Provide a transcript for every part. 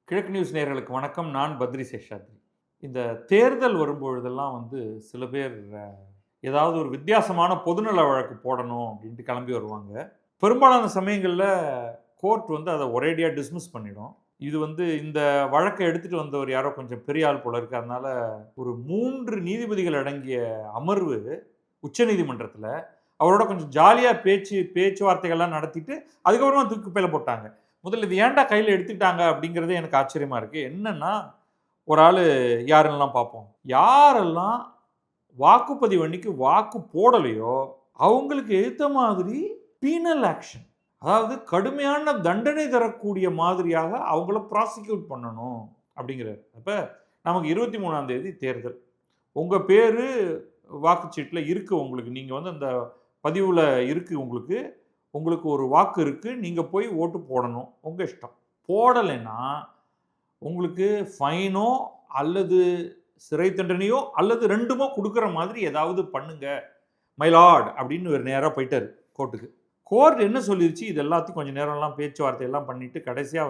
கிழக்கு நியூஸ் நேயர்களுக்கு வணக்கம். நான் பத்ரி சேஷாத்ரி. இந்த தேர்தல் வரும்பொழுதெல்லாம் சில பேர் ஏதாவது ஒரு வித்தியாசமான பொதுநல வழக்கு போடணும் அப்படின்ட்டு கிளம்பி வருவாங்க. பெரும்பாலான சமயங்கள்ல கோர்ட் அத ஒரேடியா டிஸ்மிஸ் பண்ணிடும். இது இந்த வழக்க எடுத்துட்டு வந்தவர் யாரோ கொஞ்சம் பெரிய ஆள் போல இருக்கு. அதனால ஒரு 3 நீதிபதிகள் அடங்கிய அமர்வு உச்சநீதிமன்றத்தில அவரோட கொஞ்சம் ஜாலியா பேச்சுவார்த்தைகள்லாம் நடத்திட்டு, அதுக்கப்புறமா தூக்கி குப்பையில போட்டாங்க. முதல்ல இது ஏன்டா கையில எடுத்துக்கிட்டாங்க அப்படிங்கிறதே எனக்கு ஆச்சரியமா இருக்கு. என்னன்னா, ஒரு ஆளு யாருன்னுலாம் பார்ப்போம். யாரெல்லாம் வாக்குப்பதிவு அன்னைக்கு வாக்கு போடலையோ, அவங்களுக்கு எதித்த மாதிரி பீனல் ஆக்ஷன். அதாவது கடுமையான தண்டனை தரக்கூடிய மாதிரியாக அவங்கள ப்ராசிக்யூட் பண்ணணும் அப்படிங்கிறாரு. அப்ப நமக்கு 23ஆம் தேதி தேர்தல். உங்க பேரு வாக்குச்சீட்டுல இருக்கு உங்களுக்கு. நீங்க அந்த பதிவுல இருக்கு உங்களுக்கு. உங்களுக்கு ஒரு வாக்கு இருக்கு. நீங்க போய் ஓட்டு போடணும். உங்க இஷ்டம். போடலைன்னா, உங்களுக்கு ஃபைனோ அல்லது சிறை தண்டனையோ அல்லது 2மோ குடுக்குற மாதிரி ஏதாவது பண்ணுங்க. மை லார்ட் அப்படின்னு இவரு நேரா போயிட்டாரு கோர்ட்டுக்கு. கோர்ட் என்ன சொல்லிருச்சு, இது எல்லாத்தையும் கொஞ்சம் நேரம்லாம் பேச்சுவார்த்தை எல்லாம் பண்ணிட்டு கடைசியா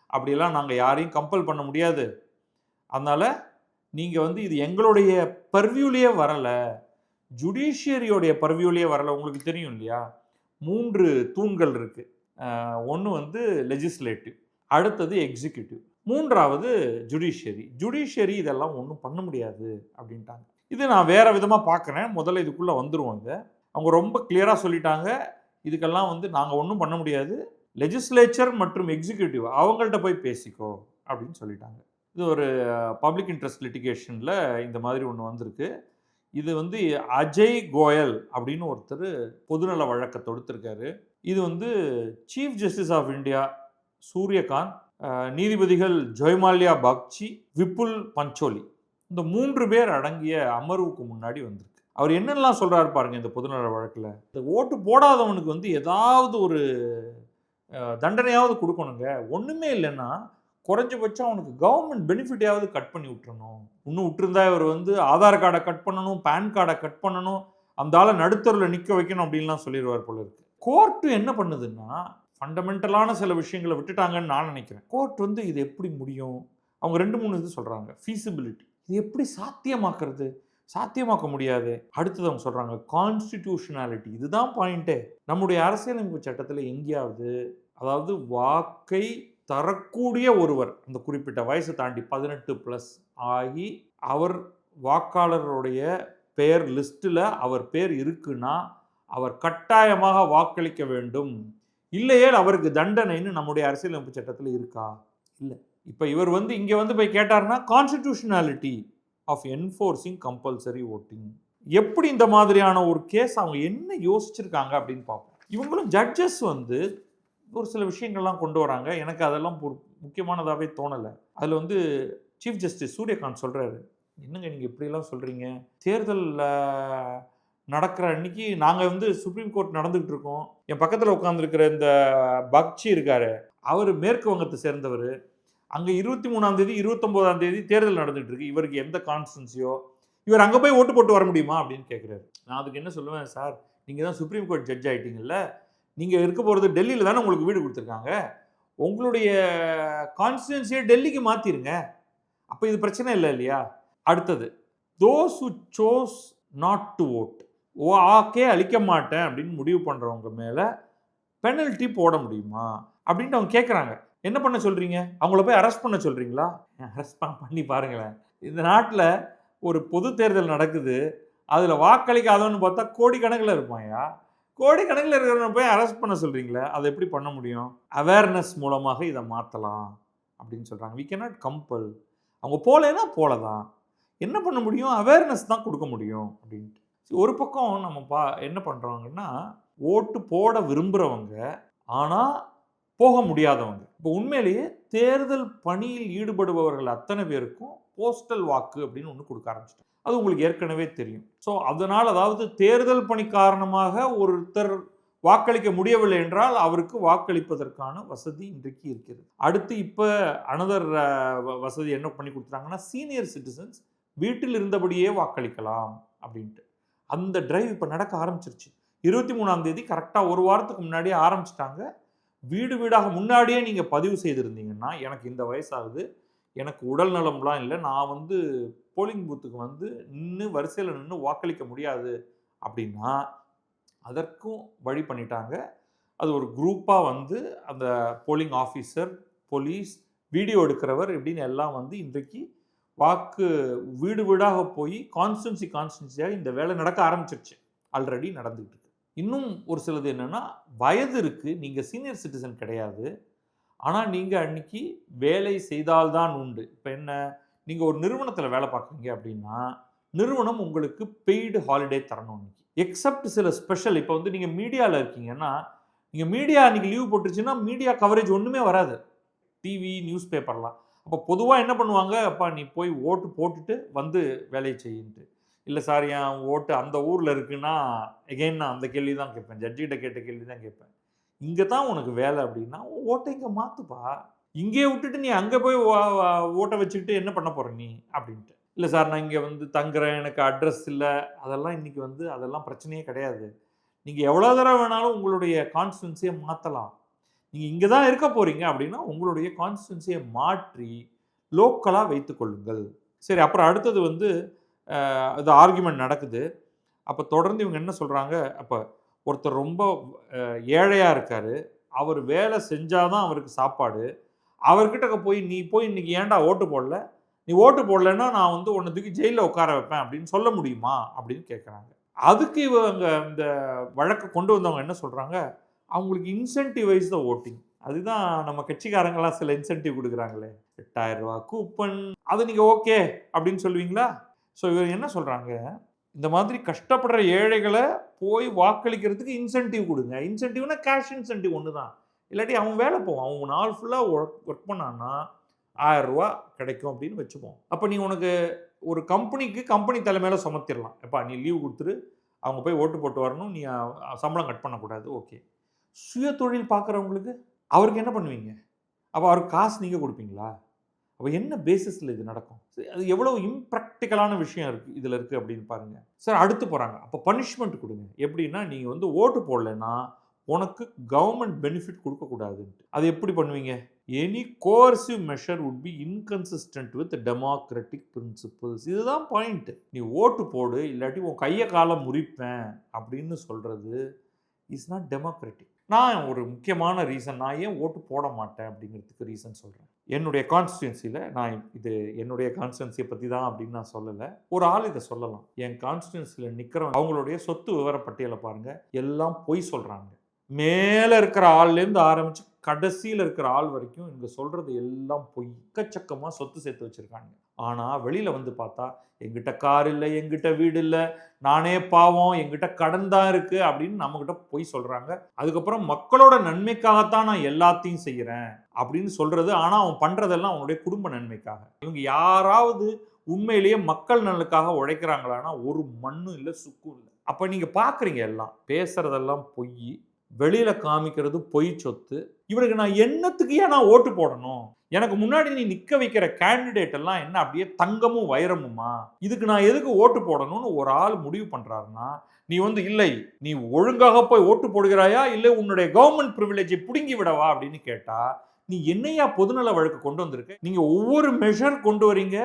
அப்படியெல்லாம் நாங்க யாரையும் கம்பல் பண்ண முடியாது. அதனால நீங்க இது எங்களுடைய பர்வியூலயே வரல. ஜுடிஷியரியோடைய பர்வியூலயே வரல. உங்களுக்கு தெரியும் இல்லையா? 3 தூண்கள் இருக்கு. ஒண்ணு லெஜிஸ்லேட்டிவ், அடுத்தது எக்ஸிக்யூட்டிவ், 3வது ஜுடிஷியரி. ஜுடிஷியரி இதெல்லாம் ஒண்ணும் பண்ண முடியாது அப்படின்ட்டாங்க. இது நான் வேற விதமா பார்க்குறேன். முதல்ல இதுக்குள்ள வந்துருவோம் இத. அவங்க ரொம்ப கிளியரா சொல்லிட்டாங்க. இதுக்கெல்லாம் நாங்க ஒண்ணும் பண்ண முடியாது. லெஜிஸ்லேச்சர் மற்றும் எக்ஸிக்யூட்டிவ் அவங்கள்ட்ட போய் பேசிக்கோ அப்படின்னு சொல்லிட்டாங்க. இது ஒரு பப்ளிக் இன்ட்ரெஸ்ட் லிட்டிகேஷன்ல இந்த மாதிரி ஒண்ணு வந்திருக்கு. இது அஜய் கோயல் அப்படின்னு ஒருத்தர் பொதுநல வழக்க தொடுத்திருக்காரு. இது chief justice of India Surya Kant, நீதிபதிகள் ஜெயமால்யா பாக்சி, விபுல் பஞ்சோலி, இந்த 3 பேர் அடங்கிய அமர்வுக்கு முன்னாடி வந்திருக்கு. அவர் என்னெல்லாம் சொல்றாரு பாருங்க இந்த பொதுநல வழக்குல. இந்த ஓட்டு போடாதவனுக்கு ஏதாவது ஒரு தண்டனையாவது கொடுக்கணுங்க. ஒண்ணுமே இல்லைன்னா குறைஞ்சபட்சம் அவனுக்கு கவர்மெண்ட் பெனிஃபிட்டையாவது கட் பண்ணி விட்டுறணும். இன்னும் விட்டுருந்தா இவர் ஆதார் கார்டை கட் பண்ணணும், பேன் கார்டை கட் பண்ணணும், அந்த ஆளை நடுத்தருவில் நிற்க வைக்கணும் அப்படின்லாம் சொல்லிடுவார் போல இருக்கு. கோர்ட்டு என்ன பண்ணுதுன்னா, ஃபண்டமெண்டலான சில விஷயங்களை விட்டுட்டாங்கன்னு நான் நினைக்கிறேன். கோர்ட் இது எப்படி முடியும்? அவங்க 2-3 இது சொல்றாங்க. ஃபீசிபிலிட்டி, இது எப்படி சாத்தியமாக்குறது? சாத்தியமாக்க முடியாது. அடுத்தது அவங்க சொல்றாங்க கான்ஸ்டிடியூஷனாலிட்டி. இதுதான் பாயிண்டே. நம்முடைய அரசியலமைப்பு சட்டத்தில் எங்கேயாவது, அதாவது வாக்கை தரக்கூடிய ஒருவர் அந்த குறிப்பிட்ட வயசு தாண்டி 18+ ஆகி அவர் வாக்காளருடைய பெயர் லிஸ்ட்டில் அவர் பேர் இருக்குன்னா அவர் கட்டாயமாக வாக்களிக்க வேண்டும், இல்லையே அவருக்கு தண்டனைன்னு நம்முடைய அரசியலமைப்பு சட்டத்தில் இருக்கா? இல்லை. இப்போ இவர் இங்கே போய் கேட்டார்னா கான்ஸ்டிடியூஷனாலிட்டி ஆஃப் என்ஃபோர்சிங் கம்பல்சரி ஓட்டிங். எப்படி இந்த மாதிரியான ஒரு கேஸ் அவங்க என்ன யோசிச்சிருக்காங்க அப்படின்னு பார்ப்போம். இவங்களும் ஜட்ஜஸ் ஒரு சில விஷயங்கள்லாம் கொண்டு வராங்க. எனக்கு அதெல்லாம் முக்கியமானதாகவே தோணலை. அதில் சீஃப் ஜஸ்டிஸ் சூரியகாந்த் சொல்கிறாரு, என்னங்க நீங்கள் இப்படிலாம் சொல்கிறீங்க? தேர்தலில் நடக்கிற அன்னைக்கு நாங்கள் சுப்ரீம் கோர்ட் நடந்துகிட்டு இருக்கோம். என் பக்கத்தில் உட்காந்துருக்கிற இந்த பக்சி இருக்காரு, அவர் மேற்கு வங்கத்தை சேர்ந்தவர். அங்கே 23ஆம் தேதி 29ஆம் தேதி தேர்தல் நடந்துகிட்டு இருக்கு. இவருக்கு எந்த கான்ஸ்டன்சியோ, இவர் அங்கே போய் ஓட்டு போட்டு வர முடியுமா அப்படின்னு கேட்குறாரு. நான் அதுக்கு என்ன சொல்லுவேன், சார் நீங்கள் தான் சுப்ரீம் கோர்ட் ஜட்ஜ் ஆகிட்டீங்கல்ல, நீங்கள் இருக்க போகிறது டெல்லியில் தானே உங்களுக்கு வீடு கொடுத்துருக்காங்க, உங்களுடைய கான்ஸ்டிட்யூன்சியை டெல்லிக்கு மாற்றிருங்க, அப்போ இது பிரச்சனை இல்லை இல்லையா? அடுத்தது, those who chose not to vote, வாக்கே அளிக்க மாட்டேன் அப்படின்னு முடிவு பண்ணுறவங்க மேலே பெனல்ட்டி போட முடியுமா அப்படின்ட்டு அவங்க கேட்குறாங்க. என்ன பண்ண சொல்கிறீங்க? அவங்கள போய் அரெஸ்ட் பண்ண சொல்கிறீங்களா? அரெஸ்ட் பண்ணி பாருங்களேன். இந்த நாட்டில் ஒரு பொது தேர்தல் நடக்குது, அதில் வாக்களிக்காதவன்னு பார்த்தா கோடிக்கணக்கில் இருப்பாயா. கோடிக்கணக்கில் இருக்கிறவங்க போய் அரெஸ்ட் பண்ண சொல்கிறீங்களே, அதை எப்படி பண்ண முடியும்? அவேர்னஸ் மூலமாக இதை மாற்றலாம் அப்படின்னு சொல்கிறாங்க. We can not compel. அவங்க போகலைன்னா போகலதான். என்ன பண்ண முடியும்? அவேர்னஸ் தான் கொடுக்க முடியும் அப்படின்ட்டு. ஒரு பக்கம் நம்ம என்ன பண்ணுறாங்கன்னா, ஓட்டு போட விரும்புகிறவங்க ஆனால் போக முடியாதவங்க. இப்போ உண்மையிலேயே தேர்தல் பணியில் ஈடுபடுபவர்கள் அத்தனை பேருக்கும் போஸ்டல் வாக்கு அப்படின்னு ஒன்று கொடுக்க ஆரம்பிச்சிட்டாங்க. அது உங்களுக்கு ஏற்கனவே தெரியும். ஸோ அதனால், அதாவது தேர்தல் பணி காரணமாக ஒருத்தர் வாக்களிக்க முடியவில்லை என்றால் அவருக்கு வாக்களிப்பதற்கான வசதி இன்றைக்கு இருக்கிறது. அடுத்து இப்போ அனதர் வசதி என்ன பண்ணி கொடுத்துட்டாங்கன்னா, சீனியர் சிட்டிசன்ஸ் வீட்டில் இருந்தபடியே வாக்களிக்கலாம் அப்படின்ட்டு அந்த டிரைவ் இப்போ நடக்க ஆரம்பிச்சிருச்சு. 23ஆம் தேதி கரெக்டாக ஒரு வாரத்துக்கு முன்னாடியே ஆரம்பிச்சிட்டாங்க. வீடு வீடாக முன்னாடியே நீங்கள் பதிவு செய்திருந்தீங்கன்னா, எனக்கு இந்த வயசாகுது, எனக்கு உடல் நலம்லாம் இல்லை, நான் வந்து போலிங் பூத்துக்கு வந்து வரிசையில் நின்று வாக்களிக்க முடியாது அப்படின்னா, அதற்கும் வழி பண்ணிட்டாங்க. அது ஒரு குரூப்பாக வந்து அந்த போலிங் ஆஃபீஸர், போலீஸ், வீடியோ எடுக்கிறவர் இப்படின்னு எல்லாம் வந்து இன்றைக்கு வாக்கு வீடு வீடாக போய் கான்ஸ்டிட்யூன்சியாக இந்த வேலை நடக்க ஆரம்பிச்சிருச்சு. ஆல்ரெடி நடந்துகிட்டு இருக்கு. இன்னும் ஒரு சிலது என்னன்னா, வயது இருக்கு, நீங்க சீனியர் சிட்டிசன் கிடையாது. ஆனா நீங்க அன்னைக்கு வேலை செய்தால்தான் உண்டு. இப்ப என்ன, நீங்க ஒரு நிறுவனத்துல வேலை பார்க்குறீங்க அப்படின்னா, நிறுவனம் உங்களுக்கு பெய்டு ஹாலிடே தரணும் இன்னைக்கு. எக்ஸப்ட் சில ஸ்பெஷல், இப்ப வந்து நீங்க மீடியால இருக்கீங்கன்னா, நீங்க மீடியா அன்னைக்கு லீவ் போட்டுருச்சுன்னா, மீடியா கவரேஜ் ஒண்ணுமே வராது. டிவி, நியூஸ் பேப்பர்லாம். அப்போ பொதுவா என்ன பண்ணுவாங்க, அப்பா நீ போய் ஓட்டு போட்டுட்டு வந்து வேலைய செய்யின்ட்டு. இல்ல சார் என் ஓட்டு அந்த ஊர்ல இருக்குன்னா, எகைன் நான் அந்த கேள்வி தான் கேட்பேன். ஜட்ஜிட்ட கேட்ட கேள்வி தான் கேட்பேன். இங்க தான் உனக்கு வேலை அப்படின்னா, உன் ஓட்ட இங்க மாத்துப்பா. இங்கேயே விட்டுட்டு நீ அங்க போய் ஓட்ட வச்சுக்கிட்டு என்ன பண்ண போற நீ? அப்படின்ட்டு. இல்ல சார் நான் இங்க வந்து தங்குறேன், எனக்கு அட்ரஸ் இல்ல. அதெல்லாம் இன்னைக்கு வந்து அதெல்லாம் பிரச்சனையே கிடையாது. நீங்க எவ்வளோ தடவ வேணாலும் உங்களுடைய கான்ஸ்டிட்யூன்சிய மாத்தலாம். நீங்க இங்க தான் இருக்க போறீங்க அப்படின்னா, உங்களுடைய கான்ஸ்டிட்யூன்சிய மாற்றி லோக்கலா வைத்துக் கொள்ளுங்கள். சரி, அப்புறம் அடுத்தது வந்து இது ஆர்குமென்ட் நடக்குது. அப்ப தொடர்ந்து இவங்க என்ன சொல்றாங்க, அப்ப ஒருத்தர் ரொம்ப ஏழையா இருக்காரு. அவர் வேலை செஞ்சா தான் அவருக்கு சாப்பாடு. அவர்கிட்ட போய் நீ போய் இன்னைக்கு ஏன்டா ஓட்டு போடல? நீ ஓட்டு போடலன்னா நான் வந்து உன்ன தூக்கி ஜெயில்ல உட்கார வைப்பேன் அப்படின்னு சொல்ல முடியுமா? அப்படின்னு கேட்கறாங்க. அதுக்கு இவங்க இந்த வழக்க கொண்டு வந்தவங்க என்ன சொல்றாங்க, அவங்களுக்கு இன்சென்டிவைஸ் த வோட்டிங். அதுதான் நம்ம கட்சிக்காரங்கலாம் சில இன்சென்டிவ் குடுக்குறாங்களே. ரூ. 8,000 கூப்பன். அது நீங்க ஓகே அப்படின்னு சொல்லுவீங்களா? ஸோ இவங்க என்ன சொல்றாங்க, இந்த மாதிரி கஷ்டப்படுற ஏழைகள போய் வாக்களிக்கிறதுக்கு இன்சென்டிவ் குடுங்க. இன்சென்டிவ்னா கேஷ் இன்சென்டிவ் ஒண்ணு தான். இல்லாட்டி அவன் வேலை போவான். அவன் நாள் ஃபுல்லா ஒர்க் பண்ணான்னா ரூ. 1000 கிடைக்கும் அப்படின்னு வச்சுப்போம். அப்ப நீ உனக்கு ஒரு கம்பெனிக்கு கம்பெனி தலைமையில சுமத்திரலாம். எப்பா நீ லீவ் குடுத்துரு. அவங்க போய் ஓட்டு போட்டு வரணும். நீ சம்பளம் கட் பண்ணக்கூடாது. ஓகே. சுய தொழில் பார்க்குறவங்களுக்கு அவருக்கு என்ன பண்ணுவீங்க? அப்ப அவருக்கு காசு நீங்க குடுப்பீங்களா? அப்ப என்ன பேசிஸ்ல இது நடக்கும்? அது எவ்வளவு இம்பிராக்டிகலான விஷயம் இருக்கு இதுல இருக்கு அப்படின்னு பாருங்க. சார் அடுத்து போறாங்க. அப்ப பனிஷ்மென்ட் குடுங்க. எப்படின்னா, நீங்க வந்து ஓட்டு போடலன்னா, உனக்கு கவர்ன்மென்ட் பெனிஃபிட் குடுக்கக்கூடாதுன்ட்டு. அது எப்படி பண்ணுவீங்க? Any coercive measure would be inconsistent with democratic principles. இதுதான் பாயிண்ட். நீ ஓட்டு போடு, இல்லாட்டி உன் கைய கால முறிப்பேன் அப்படின்னு சொல்றது இஸ் நாட் டெமோக்ராட்டிக். நான் ஒரு முக்கியமான ரீசன், நான் ஏன் ஓட்டு போட மாட்டேன் அப்படிங்கிறதுக்கு ரீசன் சொல்றேன். என்னுடைய கான்ஸ்டிட்யூன்சில நான் இது என்னுடைய கான்ஸ்டிட்யூன்சிய பத்தி தான் அப்படின்னு நான் சொல்லல. ஒரு ஆள் இத சொல்லலாம். என் கான்ஸ்டிட்யூன்சில நிக்கிறவங்க அவங்களுடைய சொத்து விவர பட்டியல பாருங்க. எல்லாம் பொய் சொல்றாங்க. மேல இருக்கிற ஆள்லேருந்து ஆரம்பிச்சு கடைசியில இருக்கிற ஆள் வரைக்கும் இவங்க சொல்றது எல்லாம் பொய். எக்கச்சக்கமா சொத்து சேர்த்து வச்சிருக்காங்க. ஆனா வெளியில வந்து பார்த்தா, என்கிட்ட கார் இல்ல, என்கிட்ட வீடு இல்ல, நானே பாவம், என்கிட்ட கடன் தான் இருக்கு அப்படின்னு நம்மகிட்ட பொய் சொல்றாங்க. அதுக்கப்புறம் மக்களோட நன்மைக்காகத்தான் நான் எல்லாத்தையும் செய்யறேன் அப்படின்னு சொல்றது. ஆனா அவன் பண்றதெல்லாம் அவனுடைய குடும்ப நன்மைக்காக. இவங்க யாராவது உண்மையிலேயே மக்கள் நலனுக்காக உழைக்கிறாங்களான்னா ஒரு மண்ணும் இல்ல, சுக்கும் இல்ல. அப்ப நீங்க பாக்குறீங்க எல்லாம் பேசுறதெல்லாம் பொய், வெளியில காமிக்கிறது பொய் சொத்து. இவனுக்கு நான் என்னத்துக்கு ஏன் நான் ஓட்டு போடணும்? எனக்கு முன்னாடி நீ நிக்க வைக்கிற கேண்டிடேட் எல்லாம் என்ன அப்படியே தங்கமும் வைரமுமா? இதுக்கு நான் எதுக்கு ஓட்டு போடணும்னு ஒரு ஆள் முடிவு பண்றாருன்னா, நீ வந்து இல்லை, நீ ஒழுங்காக போய் ஓட்டு போடுகிறாயா? இல்ல உன்னுடைய கவர்ன்மென்ட் பிரிவிலேஜை புடுங்கி விடவா அப்படின்னு கேட்டா, நீ என்னையா பொதுநல வழக்கு கொண்டு வந்திருக்க? நீங்க ஒவ்வொரு மெஷர் கொண்டு வரீங்க.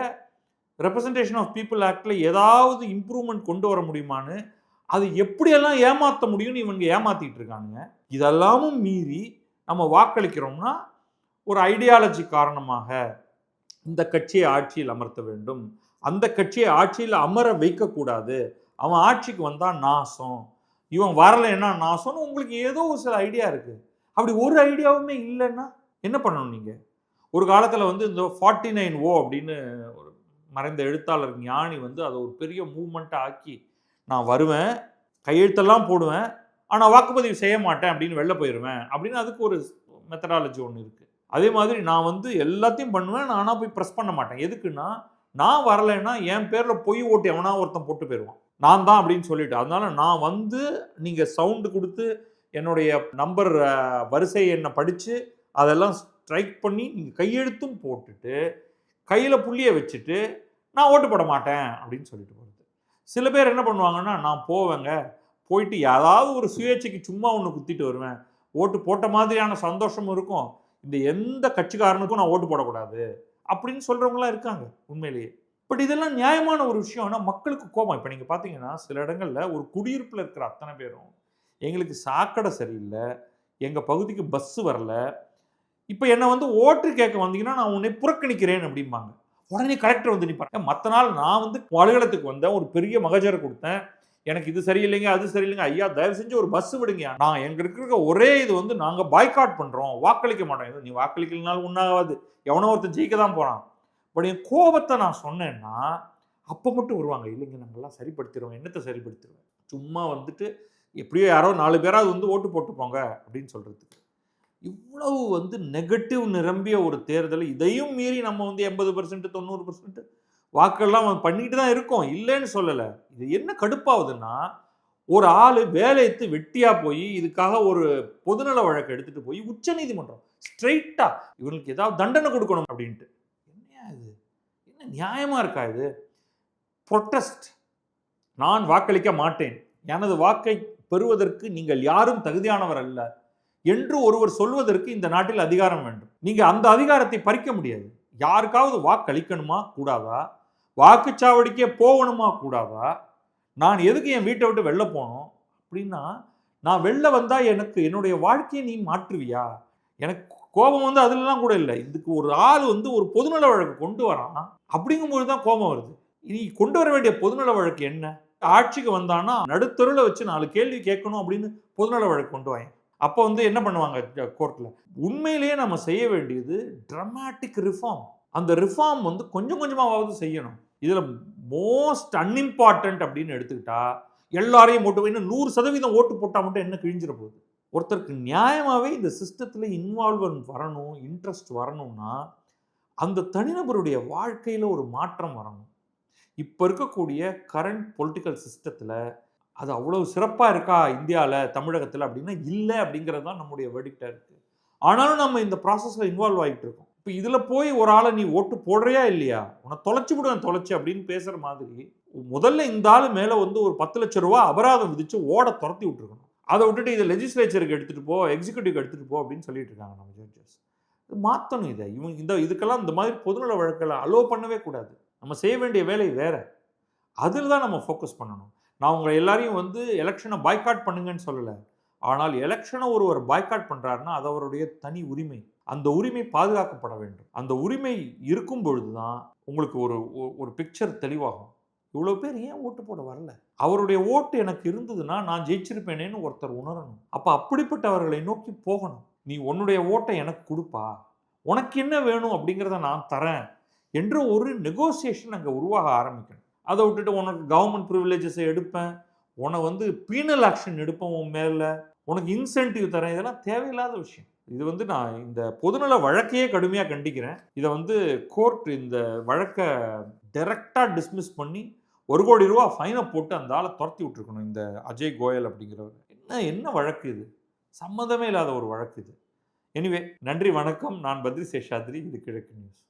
ரெப்ரசன்டேஷன் ஆஃப் பீப்பிள் ஆக்ட்ல ஏதாவது இம்ப்ரூவ்மென்ட் கொண்டு வர முடியுமான்னு, அது எப்படியெல்லாம் ஏமாத்த முடியும்னு இவங்க ஏமாத்திட்டு இருக்கானுங்க. இதெல்லாமும் மீறி நம்ம வாக்களிக்கிறோம்னா, ஒரு ஐடியாலஜி காரணமாக இந்த கட்சியை ஆட்சியில் அமர்த்த வேண்டும், அந்த கட்சியை ஆட்சியில் அமர வைக்கக்கூடாது, அவன் ஆட்சிக்கு வந்தா நாசம், இவன் வரலைன்னா நாசம்னு உங்களுக்கு ஏதோ ஒரு சில ஐடியா இருக்கு. அப்படி ஒரு ஐடியாவுமே இல்லைன்னா என்ன பண்ணணும் நீங்க? ஒரு காலத்துல வந்து இந்த 49 ஓ அப்படின்னு ஒரு மறைந்த எழுத்தாளர் ஞானி வந்து அதை ஒரு பெரிய மூவ்மெண்ட்டா ஆக்கி, நான் வருவேன், கையெழுத்தெல்லாம் போடுவேன், ஆனா வாக்குப்பதிவு செய்ய மாட்டேன் அப்படின்னு வெளில போயிருவேன் அப்படின்னு அதுக்கு ஒரு மெத்தடாலஜி ஒன்று இருக்கு. அதே மாதிரி நான் வந்து எல்லாத்தையும் பண்ணுவேன், நானா போய் பிரஸ் பண்ண மாட்டேன். எதுக்குன்னா, நான் வரலைன்னா என் பேர்ல பொய் ஓட்டு எவனா ஒருத்தன் போட்டு போயிருவான், நான் தான் அப்படின்னு சொல்லிட்டு. அதனால நான் வந்து நீங்க சவுண்டு கொடுத்து என்னுடைய நம்பர் வரிசை எண்ணை படிச்சு அதெல்லாம் ஸ்ட்ரைக் பண்ணி நீங்க கையெழுத்தும் போட்டுட்டு கையில புள்ளிய வச்சுட்டு நான் ஓட்டு போட மாட்டேன் அப்படின்னு சொல்லிட்டு போறது. சில பேர் என்ன பண்ணுவாங்கன்னா, நான் போவேங்க, போயிட்டு ஏதாவது ஒரு சுயேட்சைக்கு சும்மா ஒன்று குத்திட்டு வருவேன், ஓட்டு போட்ட மாதிரியான சந்தோஷமும் இருக்கும். இந்த எந்த கட்சிக்காரனுக்கும் நான் ஓட்டு போடக்கூடாது அப்படின்னு சொல்றவங்கலாம் இருக்காங்க உண்மையிலேயே. பட் இதெல்லாம் நியாயமான ஒரு விஷயம். ஆனா மக்களுக்கு கோபம். இப்ப நீங்க பார்த்தீங்கன்னா, சில இடங்கள்ல ஒரு குடியிருப்புல இருக்கிற அத்தனை பேரும், எங்களுக்கு சாக்கடை சரியில்ல, எங்க பகுதிக்கு பஸ் வரல. இப்ப என்ன வந்து ஓட்டு கேட்க வந்தீங்கன்னா, நான் உன்னை புறக்கணிக்கிறேன் அப்படிம்பாங்க. உடனே கலெக்டர் வந்து நிப்பாங்க. மத்த நாள் நான் வந்து அலுவலகத்துக்கு வந்தேன். ஒரு பெரிய மகஜர குடுத்தேன். எனக்கு இது சரியில்லைங்க, அது சரியில்லைங்க. ஐயா தயவு செஞ்சு ஒரு பஸ் விடுங்க. நான் எங்க இருக்கிற ஒரே இது வந்து நாங்க பாய்காட் பண்றோம். வாக்களிக்க மாட்டோம். நீ வாக்களிக்கலனாலும் ஒண்ணாகாது. எவனோ ஒருத்தன் ஜெயிக்க தான் போறான். பட் என் கோபத்த நான் சொன்னேன்னா, அப்ப மட்டும் வருவாங்க. இல்லைங்க நாங்கலாம் சரிப்படுத்திருவோம். என்னத்த சரிப்படுத்திருவோம்? சும்மா வந்துட்டு எப்படியோ யாரோ 4 பேராவது வந்து ஓட்டு போட்டு போங்க அப்படின்னு சொல்றதுக்கு. இவ்வளவு வந்து நெகட்டிவ் நிரம்பிய ஒரு தேர்தல். இதையும் மீறி நம்ம வந்து 80% 90% வாக்கெல்லாம் பண்ணிட்டு தான் இருக்கோம். இல்லன்னு சொல்லல. இது என்ன கடுப்பாவுதுன்னா, ஒரு ஆளு வேலையத்து வெட்டியா போய் இதுக்காக ஒரு பொதுநல வழக்கு எடுத்துட்டு போய் உச்சநீதிமன்றம் ஸ்ட்ரெயிட்டா இவங்களுக்கு ஏதாவது தண்டனை கொடுக்கணும் அப்படின்ட்டு. என்னையா இது? என்ன நியாயமா இருக்கா இது? புரொட்டஸ்ட். நான் வாக்களிக்க மாட்டேன். எனது வாக்கை பெறுவதற்கு நீங்கள் யாரும் தகுதியானவர் அல்ல என்று ஒருவர் சொல்வதற்கு இந்த நாட்டில் அதிகாரம் வேண்டும். நீங்க அந்த அதிகாரத்தை பறிக்க முடியாது. யாருக்காவது வாக்களிக்கணுமா கூடாதா? வாக்குச்சாவடிக்கே போகணுமா கூடாதா? நான் எதுக்கு என் வீட்டை விட்டு வெளில போகணும்? அப்படின்னா, நான் வெளில வந்தா எனக்கு என்னுடைய வாழ்க்கையை நீ மாற்றுவியா? எனக்கு கோபம் வந்து அதுலலாம் கூட இல்ல. இதுக்கு ஒரு ஆள் வந்து ஒரு பொதுநல வழக்கு கொண்டு வரான். அப்படிங்கும்போது தான் கோபம் வருது. நீ கொண்டு வர வேண்டிய பொதுநல வழக்கு என்ன? ஆட்சிக்கு வந்தான்னா நடுத்தெருவுல வச்சு 4 கேள்வி கேட்கணும் அப்படின்னு பொதுநல வழக்கு கொண்டு வாயேன். அப்போ வந்து என்ன பண்ணுவாங்க கோர்ட்ல? உண்மையிலேயே நம்ம செய்ய வேண்டியது டிராமாட்டிக் ரிஃபார்ம். அந்த ரிஃபார்ம் வந்து கொஞ்சம் கொஞ்சமாவது செய்யணும். இதுல மோஸ்ட் அன்இம்பார்ட்டன்ட் அப்படின்னு எடுத்துக்கிட்டா, எல்லாரையும் ஓட்டு இன்னும் 100% ஓட்டு போட்டா மட்டும் என்ன கிழிஞ்சிற போகுது? ஒருத்தருக்கு நியாயமாவே இந்த சிஸ்டத்துல இன்வால்வ்மென்ட் வரணும், இன்ட்ரெஸ்ட் வரணும்னா, அந்த தனிநபருடைய வாழ்க்கையில ஒரு மாற்றம் வரணும். இப்ப இருக்கக்கூடிய கரண்ட் பொலிட்டிக்கல் சிஸ்டத்துல அது அவ்வளவு சிறப்பா இருக்கா இந்தியால, தமிழகத்துல அப்படின்னா இல்ல அப்படிங்கிறது தான் நம்முடைய வெர்டிக்ட்டா இருக்கு. ஆனாலும் நம்ம இந்த ப்ராசஸ்ல இன்வால்வ் ஆயிட்டு இருக்கோம். இப்ப இதுல போய் ஒரு ஆள நீ ஓட்டு போடுறியா இல்லையா? உன்னை தொலைச்சு விடுவேன் தொலைச்சு அப்படின்னு பேசுற மாதிரி, முதல்ல இந்த ஆளு மேல வந்து ஒரு 10 லட்சம் ரூபாய் அபராதம் விதிச்சு ஓட துரத்தி விட்டுருக்கணும். அதை விட்டுட்டு இதை லெஜிஸ்லேச்சருக்கு எடுத்துட்டு போ, எக்ஸிக்யூட்டிவ் எடுத்துட்டு போ அப்படின்னு சொல்லிட்டு இருக்காங்க நம்ம ஜட்ஜஸ். மாத்தணும் இதை. இவங்க இதுக்கெல்லாம் இந்த மாதிரி பொதுநல வழக்குகளை அலோ பண்ணவே கூடாது. நம்ம செய்ய வேண்டிய வேலை வேற. அதில் தான் நம்ம ஃபோக்கஸ் பண்ணணும். நான் உங்களை எல்லாரையும் வந்து எலெக்ஷனை பாய்காட் பண்ணுங்கன்னு சொல்லல. ஆனால் எலெக்ஷனை ஒருவர் பாய்காட் பண்றாருன்னா அது அவருடைய தனி உரிமை. அந்த உரிமை பாதுகாக்கப்பட வேண்டும். அந்த உரிமை இருக்கும் பொழுது தான் உங்களுக்கு ஒரு ஒரு பிக்சர் தெளிவாகும். இவ்வளவு பேர் ஏன் ஓட்டு போட வரல? அவருடைய ஓட்டு எனக்கு இருந்ததுன்னா நான் ஜெயிச்சிருப்பேனேன்னு ஒருத்தர் உணரணும். அப்ப அப்படிப்பட்டவர்களை நோக்கி போகணும். நீ உன்னுடைய ஓட்டை எனக்கு கொடுப்பா, உனக்கு என்ன வேணும் அப்படிங்கிறத நான் தரேன் என்று ஒரு நெகோசியேஷன் அங்கே உருவாக ஆரம்பிக்கணும். அதை விட்டுட்டு உனக்கு கவர்மெண்ட் ப்ரிவிலேஜஸை எடுப்பேன், உனக்கு வந்து பீனல் ஆக்ஷன் எடுப்பேன் உன் மேல, உனக்கு இன்சென்டிவ் தரேன், இதெல்லாம் தேவையில்லாத விஷயம். இது வந்து நான் இந்த பொதுநல வழக்கையே கடுமையாக கண்டிக்கிறேன். இதை வந்து கோர்ட் இந்த வழக்கை டைரக்டாக டிஸ்மிஸ் பண்ணி 1 கோடி ரூபா ஃபைனை போட்டு அந்த ஆளை துரத்தி விட்டுருக்கணும். இந்த அஜய் கோயல் அப்படிங்கிறவர். என்ன வழக்கு இது? சம்மந்தமே இல்லாத ஒரு வழக்கு இது. எனிவே, நன்றி வணக்கம். நான் பத்ரி சேஷாத்ரி. இது கிழக்கு நியூஸ்.